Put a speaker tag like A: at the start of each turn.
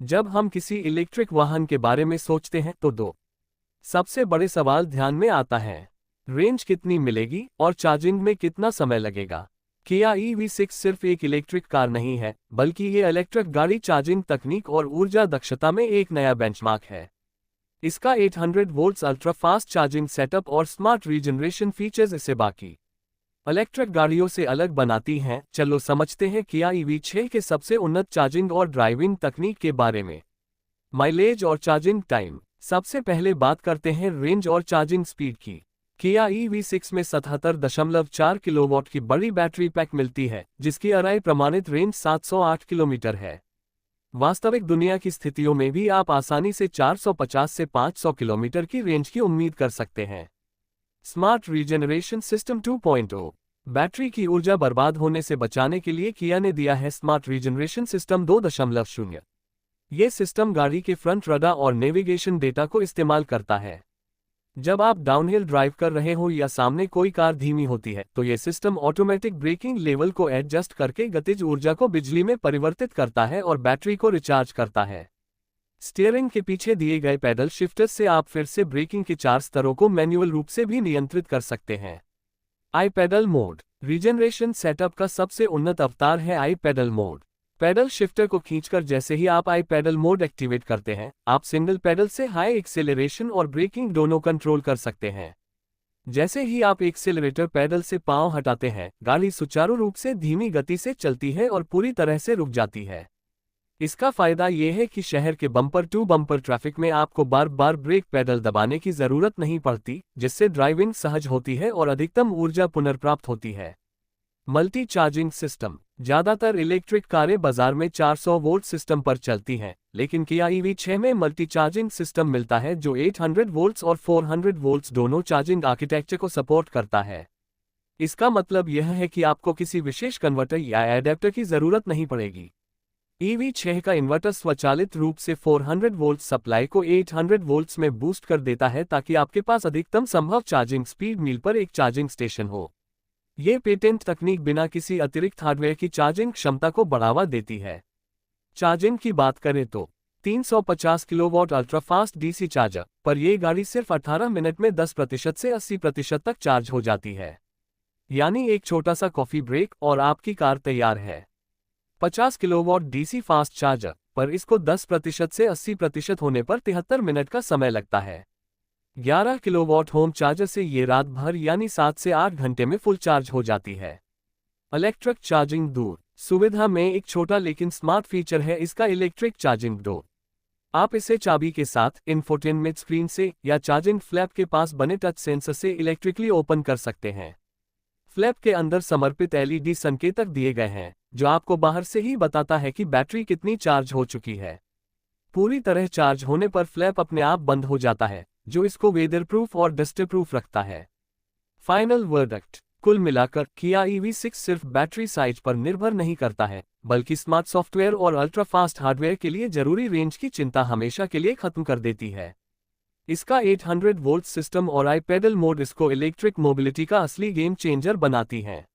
A: जब हम किसी इलेक्ट्रिक वाहन के बारे में सोचते हैं तो दो सबसे बड़े सवाल ध्यान में आता है। रेंज कितनी मिलेगी और चार्जिंग में कितना समय लगेगा। किया EV6 सिर्फ एक इलेक्ट्रिक कार नहीं है, बल्कि ये इलेक्ट्रिक गाड़ी चार्जिंग तकनीक और ऊर्जा दक्षता में एक नया बेंचमार्क है। इसका 800 volts ultra fast charging setup और स्मार्ट रीजनरेशन फीचर्स इसे बाकी इलेक्ट्रिक गाड़ियों से अलग बनाती हैं। चलो समझते हैं किया EV6 के सबसे उन्नत चार्जिंग और ड्राइविंग तकनीक के बारे में। माइलेज और चार्जिंग टाइम। सबसे पहले बात करते हैं रेंज और चार्जिंग स्पीड की। किया EV6 में 77.4 किलोवाट की बड़ी बैटरी पैक मिलती है, जिसकी अराई प्रमाणित रेंज 708 किलोमीटर है। वास्तविक दुनिया की स्थितियों में भी आप आसानी से 450 से 500 किलोमीटर की रेंज की उम्मीद कर सकते हैं। Smart regeneration system 2.0। बैटरी की ऊर्जा बर्बाद होने से बचाने के लिए किया ने दिया है स्मार्ट रीजनरेशन सिस्टम 2.0। ये सिस्टम गाड़ी के फ्रंट रडार और नेविगेशन डेटा को इस्तेमाल करता है। जब आप डाउनहिल ड्राइव कर रहे हो या सामने कोई कार धीमी होती है, तो ये सिस्टम ऑटोमेटिक ब्रेकिंग लेवल को एडजस्ट करके गतिज ऊर्जा को बिजली में परिवर्तित करता है और बैटरी को रिचार्ज करता है। स्टीयरिंग के पीछे दिए गए पैडल शिफ्टर से आप फिर से ब्रेकिंग के 4 स्तरों को मैन्युअल रूप से भी नियंत्रित कर सकते हैं। आई पैडल मोड। रीजनरेशन सेटअप का सबसे उन्नत अवतार है आई पैडल मोड। पैडल शिफ्टर को खींचकर जैसे ही आप आई पैडल मोड एक्टिवेट करते हैं, आप सिंगल पैडल से हाई एक्सेलरेशन और ब्रेकिंग दोनों कंट्रोल कर सकते हैं। जैसे ही आप एक्सेलरेटर पैडल से पांव हटाते हैं, गाड़ी सुचारू रूप से धीमी गति से चलती है और पूरी तरह से रुक जाती है। इसका फायदा यह है कि शहर के बम्पर टू बम्पर ट्रैफिक में आपको बार बार ब्रेक पैडल दबाने की जरूरत नहीं पड़ती, जिससे ड्राइविंग सहज होती है और अधिकतम ऊर्जा पुनर्प्राप्त होती है। Multi charging system. ज्यादातर इलेक्ट्रिक कारें बाजार में 400 वोल्ट सिस्टम पर चलती हैं, लेकिन किया EV6 में मल्टी चार्जिंग सिस्टम मिलता है जो 800 वोल्ट्स और 400 वोल्ट्स दोनों चार्जिंग आर्किटेक्चर को सपोर्ट करता है। इसका मतलब यह है कि आपको किसी विशेष कन्वर्टर या एडेप्टर की जरूरत नहीं पड़ेगी। EV6 का इन्वर्टर स्वचालित रूप से 400 वोल्ट सप्लाई को 800 वोल्ट्स में बूस्ट कर देता है, ताकि आपके पास अधिकतम संभव चार्जिंग स्पीड मील पर एक चार्जिंग स्टेशन हो। ये पेटेंट तकनीक बिना किसी अतिरिक्त हार्डवेयर की चार्जिंग क्षमता को बढ़ावा देती है। चार्जिंग की बात करें तो 350 kilowatt ultra fast DC charger पर यह गाड़ी सिर्फ 18 मिनट में 10% से 80% तक चार्ज हो जाती है। यानी एक छोटा सा कॉफी ब्रेक और आपकी कार तैयार है। 50 किलोवाट DC फास्ट चार्जर पर इसको 10% से 80% होने पर 73 मिनट का समय लगता है। 11 किलोवाट होम चार्जर से ये रात भर यानी 7 से 8 घंटे में फुल चार्ज हो जाती है। इलेक्ट्रिक चार्जिंग डोर सुविधा में एक छोटा लेकिन स्मार्ट फीचर है इसका इलेक्ट्रिक चार्जिंग डोर। आप इसे चाबी के साथ, इंफोटेनमेंट स्क्रीन से या चार्जिंग फ्लैप के पास बने टच सेंसर से इलेक्ट्रिकली ओपन कर सकते हैं। फ्लैप के अंदर समर्पित LED संकेतक दिए गए हैं, जो आपको बाहर से ही बताता है कि बैटरी कितनी चार्ज हो चुकी है। पूरी तरह चार्ज होने पर फ्लैप अपने आप बंद हो जाता है, जो इसको वेदर प्रूफ और डस्ट प्रूफ रखता है। Final verdict. कुल मिलाकर किया EV6 सिर्फ बैटरी साइज पर निर्भर नहीं करता है, बल्कि स्मार्ट सॉफ्टवेयर और अल्ट्रा फास्ट हार्डवेयर के लिए जरूरी रेंज की चिंता हमेशा के लिए खत्म कर देती है। इसका 800 वोल्ट सिस्टम और आई पैडल मोड इसको इलेक्ट्रिक मोबिलिटी का असली गेम चेंजर बनाती हैं।